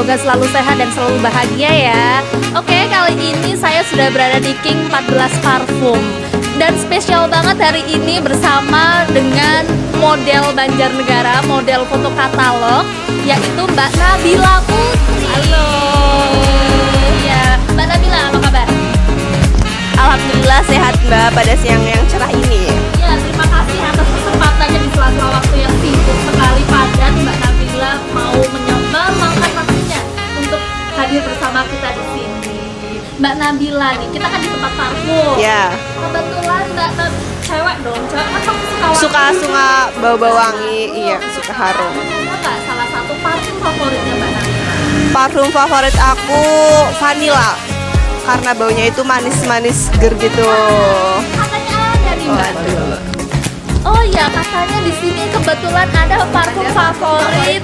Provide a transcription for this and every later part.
semoga selalu sehat dan selalu bahagia ya. Oke, kali ini saya sudah berada di King 14 Parfum. Dan spesial banget hari ini bersama dengan model Banjarnegara, model foto katalog, yaitu Mbak Nabila Putri. Halo. Ya, Mbak Nabila apa kabar? Alhamdulillah sehat Mbak pada siang yang cerah ini. Ya, terima kasih atas kesempatannya di sela-sela waktu yang sibuk sekali padat. Mbak Nabila mau menyempatkan waktunya untuk hadir bersama kita di sini. Mbak Nabila nih, kita kan di tempat parfum. Ya. Kebetulan Mbak cewek dong, cewek kan pasti Suka bau-bau wangi, iya suka harum. Apa salah satu parfum favoritnya Mbak Nabila? Parfum favorit aku vanilla karena baunya itu manis-manis seger gitu. Katanya ada nih Mbak. Oh iya, katanya di sini kebetulan ada parfum favorit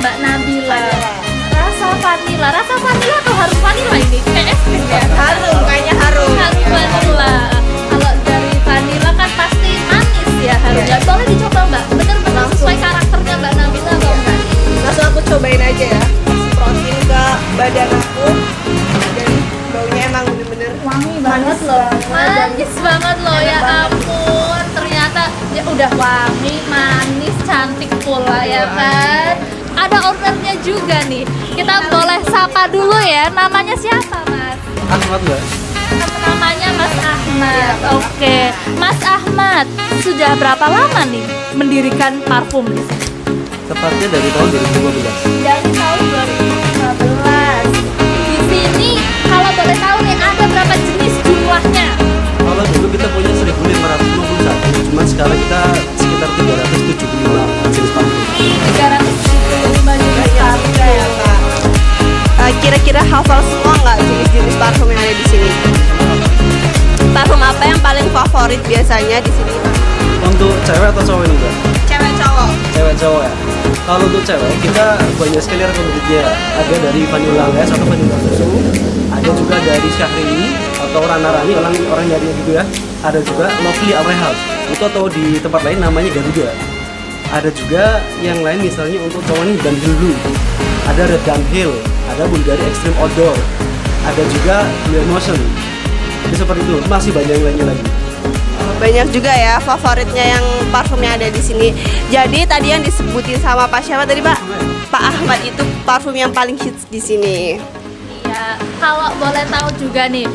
Mbak Nabila. Rasa vanilla atau harum vanilla ini? Kayak es krim ya? Harum, kayaknya harum. Harum vanilla. Kalau dari vanilla kan pasti manis ya harumnya. Boleh dicoba Mbak? Bener-bener sesuai karakternya Mbak Nabila atau enggak? Langsung aku cobain aja ya. Semprotin ke badan aku. Dan baunya emang bener-bener Wangi banget loh. Manis banget loh ya ampun. Ternyata ya udah wangi, manis, cantik pula ya kan. Ada ordernya juga nih. Kita boleh sapa dulu ya. Namanya siapa Mas? Ahmad Mbak. Namanya Mas Ahmad. Oke. Mas Ahmad, sudah berapa lama nih mendirikan parfum di sini? Tepatnya dari tahun 2015. Dari tahun 2015. Di sini kalau boleh tahu nih ada berapa jenis jumlahnya? Kalau dulu kita punya 1551, cuman sekarang kita sekitar 375 jenis parfum. 375 jenis parfum. ya Kak. Kira-kira hafal semua nggak jenis-jenis parfum yang ada di sini? Parfum apa yang paling favorit biasanya di sini? Untuk cewek atau cowok ini Mbak? Cewek cowok. Cewek cowok ya. Kalau untuk cewek kita banyak sekali rekomendasinya. Ada dari vanilla les atau vanilla susu, ada juga dari Syahrini atau Rana Rani orang nyarinya gitu ya. Ada juga Lovely Aurehal. Itu atau di tempat lain namanya Garuda. Ada juga yang lain misalnya untuk cowok ini Dunhill Blue. Ada Red Dunhill, ada Bulgari Extreme Odor. Ada juga Blue Emotion. Jadi seperti itu. Masih banyak yang lainnya lagi. Banyak juga ya favoritnya yang parfum yang ada di sini. Jadi tadi yang disebutin sama Pak siapa tadi Pak? Pak Ahmad itu parfum yang paling hits di sini. Iya, kalau boleh tahu juga nih,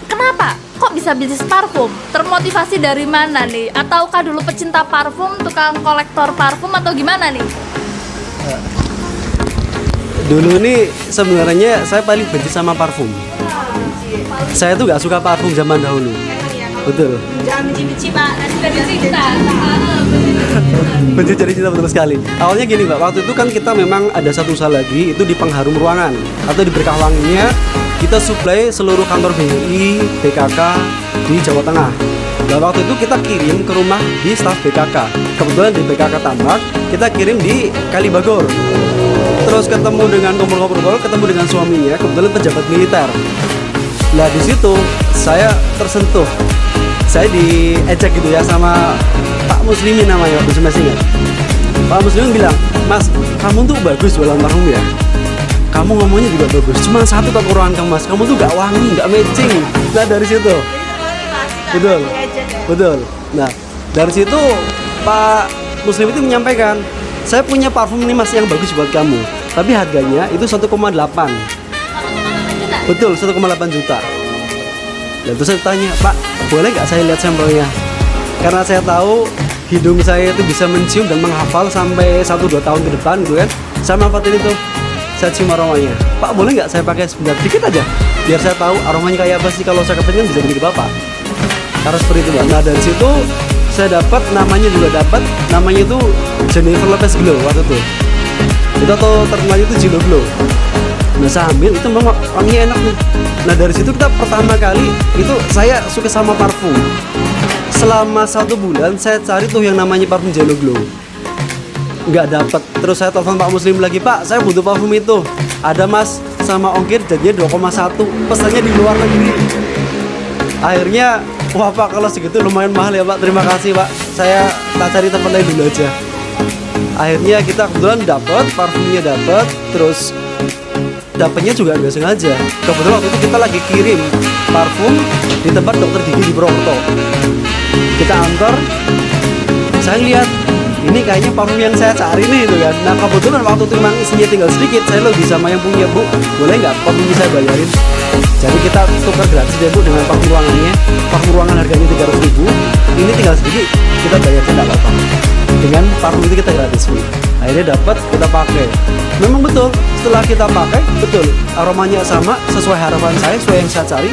kenapa kok bisa bisnis parfum? Termotivasi dari mana nih? Ataukah dulu pecinta parfum, tukang kolektor parfum atau gimana nih? Dulu nih sebenarnya saya paling benci sama parfum. Saya tuh gak suka parfum zaman dahulu. Betul. Jangan benci-benci Pak, nanti Dari cinta. Benci jadi cinta betul sekali. Awalnya gini Mbak, waktu itu kan kita memang ada satu usaha lagi, itu di pengharum ruangan atau di berkah wanginya. Kita supply seluruh kantor BNI, BKK di Jawa Tengah. Dan waktu itu kita kirim ke rumah di staf BKK. Kebetulan di BKK Tambak, kita kirim di Kalibagor. Terus ketemu dengan ngobrol-ngobrol, ketemu dengan suaminya, kebetulan pejabat militer. Nah di situ saya tersentuh. Saya diejek gitu ya sama Pak Muslimin namanya waktu itu masih ingat. Pak Muslimin bilang, Mas, kamu tuh bagus jualan parfum ya. Kamu ngomongnya juga bagus. Cuma satu kekurangan kamu Mas, kamu tuh gak wangi, gak matching. Nah dari situ, betul. Nah dari situ Pak Muslim itu menyampaikan, saya punya parfum ini Mas yang bagus buat kamu. Tapi harganya itu 1,8. Betul, 1,8 juta. Dan terus saya tanya, Pak, boleh nggak saya lihat sampelnya? Karena saya tahu hidung saya itu bisa mencium dan menghafal sampai 1-2 tahun ke depan gitu kan. Saya manfaatin itu, saya cium aromanya. Pak, boleh nggak saya pakai sebentar, dikit aja, biar saya tahu aromanya kayak apa sih. Kalau saya kepengen bisa gini ke Bapak. Karena seperti itu Mbak. Nah dari situ saya dapat, namanya juga dapat, namanya itu Jennifer Lopez Glow waktu itu. Itu atau terkenalnya itu Gilo Glow. Nah saya ambil, itu memang wanginya enak nih. Nah dari situ kita pertama kali itu saya suka sama parfum. Selama 1 bulan saya cari tuh yang namanya parfum Gilo Glow, nggak dapat. Terus saya telepon Pak Muslim lagi, Pak saya butuh parfum itu. Ada Mas, sama ongkir jadinya 2,1. Pesannya di luar negeri. Akhirnya wah Pak, kalau segitu lumayan mahal ya Pak. Terima kasih Pak, saya tak cari tempat lain dulu aja. Akhirnya kita kebetulan dapat parfumnya, dapat. Terus dapetnya juga nggak sengaja. Kebetulan waktu itu kita lagi kirim parfum di tempat dokter gigi di Purwokerto. Kita antar, saya lihat ini kayaknya parfum yang saya cari nih itu kan. Nah kebetulan waktu itu memang isinya tinggal sedikit, saya lebih sama yang punya, Bu, boleh nggak parfum bisa bayarin? Jadi kita tukar gratis deh, Bu, dengan parfum ruangannya. Parfum ruangan harganya 300.000, ini tinggal sedikit, kita bayar tidak apa-apa. Dengan parfum itu kita gratis, Bu. Akhirnya dapat, kita pakai. Memang betul, setelah kita pakai, betul aromanya sama, sesuai harapan saya, sesuai yang saya cari.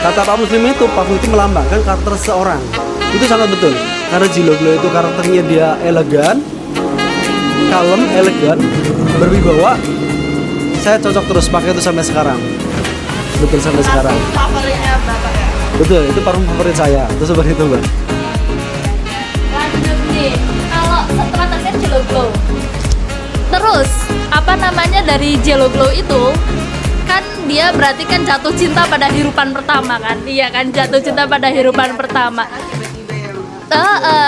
Kata Pak Muslim itu, parfum itu melambangkan karakter seseorang. Itu sangat betul. Karena Jilo Glow itu karakternya dia elegan, kalem, elegan, berwibawa. Saya cocok terus pakai itu sampai sekarang. Betul, sampai sekarang. Favoritnya Bapak ya? Betul, itu parfum favorit saya. Itu seperti itu, Mbak. Lanjut nih, kalau setelah tadi kan Jelo Glow, terus apa namanya dari Jelo Glow itu kan dia berarti kan jatuh cinta pada hirupan pertama kan, iya kan, jatuh cinta pada hirupan pertama.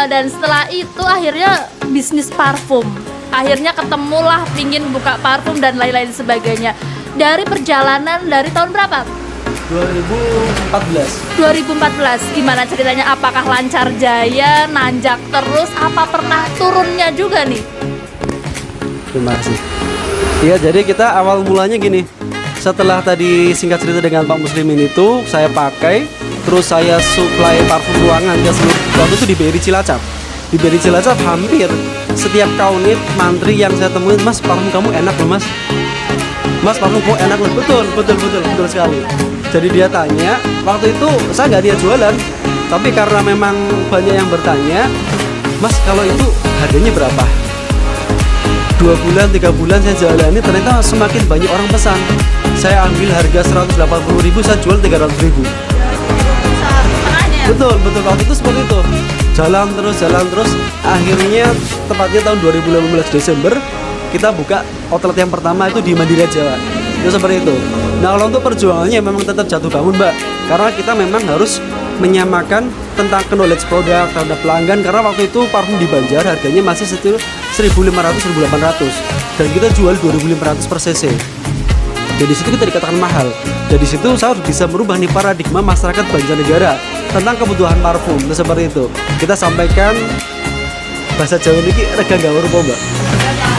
Dan setelah itu akhirnya bisnis parfum, akhirnya ketemulah pingin buka parfum dan lain-lain sebagainya. Dari perjalanan dari tahun berapa? 2014. 2014, gimana ceritanya? Apakah lancar jaya, nanjak terus, apa pernah turunnya juga nih? Terima kasih. Iya, jadi kita awal mulanya gini. Setelah tadi singkat cerita dengan Pak Muslimin itu, saya pakai, terus saya supply parfum ruangan ke seluruh. Waktu itu di BRI Cilacap. Di BRI Cilacap hampir setiap kaunit mantri yang saya temuin, Mas, parfum kamu enak loh, Mas. Mas, parfum kamu enak loh. Betul sekali. Jadi dia tanya, waktu itu saya nggak dia jualan, tapi karena memang banyak yang bertanya, Mas, kalau itu harganya berapa? 2 bulan, 3 bulan saya jalani, ternyata semakin banyak orang pesan. Saya ambil harga 180.000, saya jual 300.000. Betul, waktu itu seperti itu. Jalan terus. Akhirnya tepatnya tahun 2015 Desember kita buka outlet yang pertama itu di Mandira Jawa. Itu seperti itu. Nah, kalau untuk perjuangannya memang tetap jatuh bangun, Mbak. Karena kita memang harus menyamakan tentang knowledge produk terhadap pelanggan, karena waktu itu parfum di Banjar harganya masih sekitar 1.500-1.800 dan kita jual 2.500 per cc. Jadi situ kita dikatakan mahal. Jadi situ saya harus bisa merubah nih paradigma masyarakat Banjarnegara tentang kebutuhan parfum. Nah, seperti itu. Kita sampaikan bahasa Jawa ini rega gawur apa, Mbak?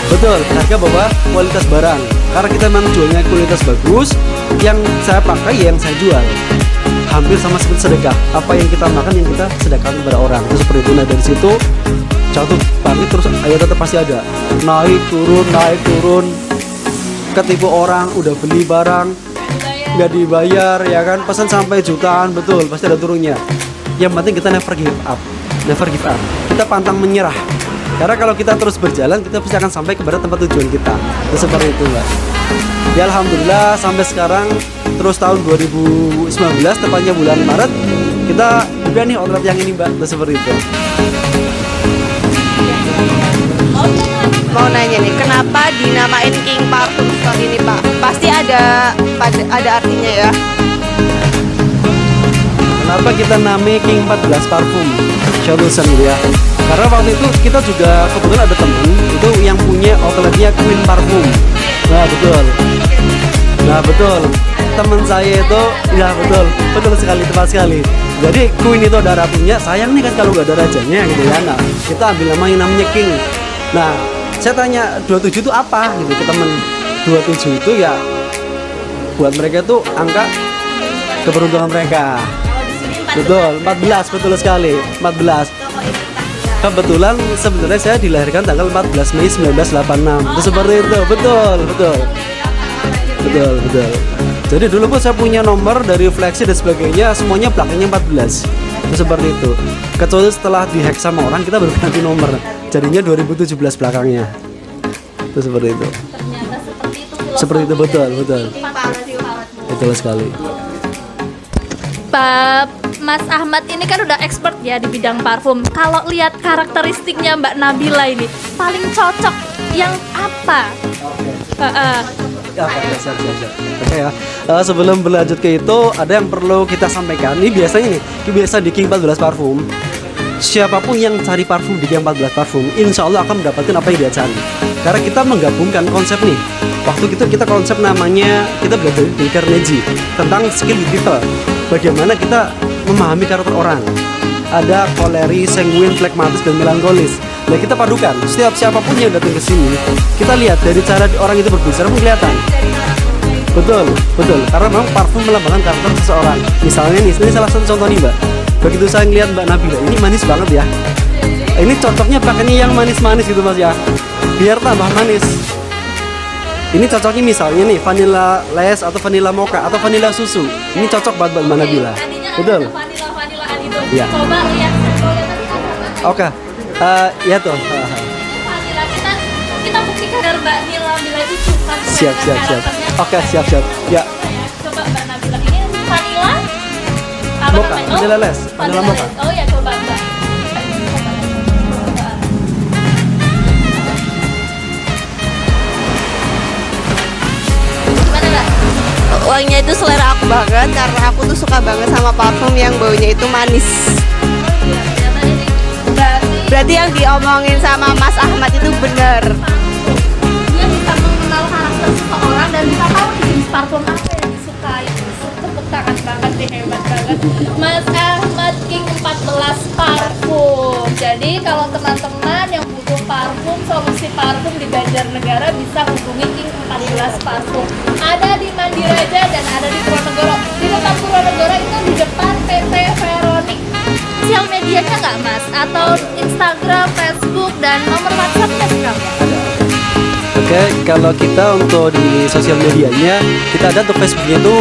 Betul, harga bawah kualitas barang. Karena kita memang jualnya kualitas bagus, yang saya pakai ya yang saya jual. Hampir sama seperti sedekah. Apa yang kita makan yang kita sedekahkan kepada orang. Itu seperti itu. Nah, dari situ jatuh bangkit terus, ayo tetap pasti ada. Naik turun. Ketipu orang, udah beli barang nggak dibayar, ya kan, pesan sampai jutaan, betul, pasti ada turunnya. Yang penting kita never give up. Kita pantang menyerah, karena kalau kita terus berjalan kita pasti akan sampai kepada tempat tujuan kita. Itu seperti itu, Mbak. Ya alhamdulillah sampai sekarang. Terus tahun 2019 tepatnya bulan Maret kita buka nih outlet yang ini, Mbak. Itu seperti itu. Mau nanya nih, kenapa dinamain King Parfum Store ini, Pak? Pasti ada artinya ya. Kenapa kita namanya King 14 Parfum Solution ya? Karena waktu itu kita juga kebetulan ada temen itu yang punya outletnya Queen Parfum. Nah betul. Temen saya itu, ya betul sekali, tepat sekali. Jadi Queen itu ada ratunya, sayang nih kan kalau nggak ada rajanya gitu ya. Nah, kita ambil nama yang namanya King. Nah, saya tanya 27 itu apa gitu ke temen. 27 itu ya buat mereka itu angka keberuntungan mereka. Betul, 14, betul sekali, 14. Kebetulan sebenarnya saya dilahirkan tanggal 14 Mei 1986. Itu seperti itu, betul. Jadi dulu pun saya punya nomor dari Flexi dan sebagainya, semuanya belakangnya 14. Itu seperti itu. Kecuali setelah dihack sama orang kita baru ganti nomor. Jadinya 2017 belakangnya. Itu seperti itu. Ternyata seperti itu. Seperti itu, betul. Betul sekali. Pak Mas Ahmad ini kan udah expert ya di bidang parfum. Kalau lihat karakteristiknya Mbak Nabila ini paling cocok yang apa? Siap. Oke ya. Sebelum berlanjut ke itu, ada yang perlu kita sampaikan. Ini biasanya nih, biasa di King 14 Parfum. Siapapun yang cari parfum di King 14 Parfum, insya Allah akan mendapatkan apa yang dia cari. Karena kita menggabungkan konsep nih. waktu itu kita konsep namanya, kita belajar di Carnegie tentang skill with people, bagaimana kita memahami karakter orang. Ada koleris, sanguin, flekmatis, dan melankolis. Nah, kita padukan setiap siapapun yang datang ke sini, kita lihat dari cara orang itu berbicara pun kelihatan. Betul, betul. Karena memang parfum melambangkan karakter seseorang. Misalnya nih, ini salah satu contoh nih Mbak. Begitu saya ngeliat Mbak Nabila, ini manis banget ya. Ini cocoknya pakainya yang manis-manis gitu Mas ya, biar tambah manis. Ini cocoknya misalnya nih vanilla les atau vanilla mocha atau vanilla susu. Ini cocok buat Mbak Nabila. Betul. Vanilla-vanilaan itu. Iya. Coba lihat sampelnya tadi apa? Oke. Ya tuh. Vanilla kita buktikan dari Mbak Nila Bila itu suka Siap. Oke, siap. Ya. Coba Mbak Nabila, ini vanilla apa Mocha, namanya? vanilla les, vanilla mocha. Oh ya, coba Mbak. Gimana Mbak? Wanginya itu selera aku banget karena aku tuh suka banget sama parfum yang baunya itu manis. Iya, ternyata ini Berarti yang diomongin sama Mas Ahmad itu bener. parfum. Dia bisa mengenal karakter seseorang dan bisa tahu nih jenis parfum apa yang disukai. Tepuk tangan banget deh, hebat banget Mas Ahmad King 14 Parfum. Jadi kalau teman-teman yang butuh parfum, solusi parfum di Banjarnegara bisa hubungi King 14 Parfum. Ada di Mandiraja dan ada di Purwonegoro. Di depan Purwonegoro itu di depan PT Veronik. Sosial medianya nggak Mas? Atau Instagram, Facebook, dan nomor WhatsApp-nya sekalian? Oke, kalau kita untuk di sosial medianya, kita ada untuk Facebooknya itu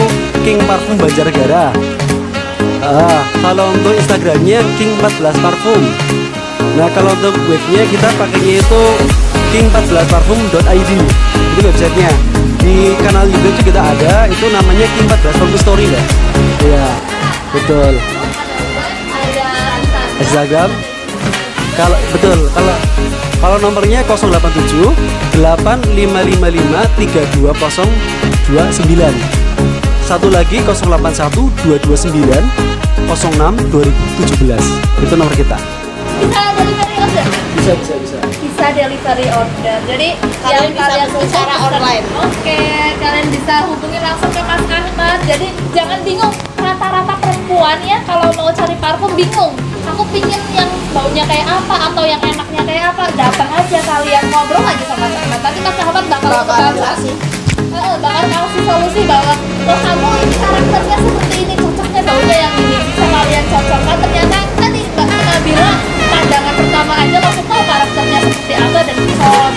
King Parfum Banjarnegara. Kalau untuk Instagramnya King 14 Parfum. Nah, kalau untuk webnya kita pakainya itu king14parfum.id. Itu websitenya. Di kanal YouTube juga kita ada, itu namanya King 14 Parfum Story Mbak. Iya, betul. Ada Instagram. Kalau betul, kalau nomornya 087 8555 32029. Satu lagi 081 229 06 2017. Itu nomor kita. Bisa delivery order? Bisa delivery order. Jadi Kalian bisa kalian pesan secara pesan. online. Oke, kalian bisa hubungi langsung ke Mas Ahmad. Jadi jangan bingung, rata-rata perempuan ya kalau mau cari parfum bingung. Aku pingin yang baunya kayak apa atau yang enaknya kayak apa. Datang aja kalian ngobrol aja sama Mas Ahmad. Nanti Mas Ahmad bakal kasih solusi bahwa oh kamu ini karakternya seperti ini, cocoknya baunya yang ini, bisa kalian cocokkan. Ternyata tadi Mbak Nabila pandangan pertama aja langsung tahu karakternya seperti apa dan cocok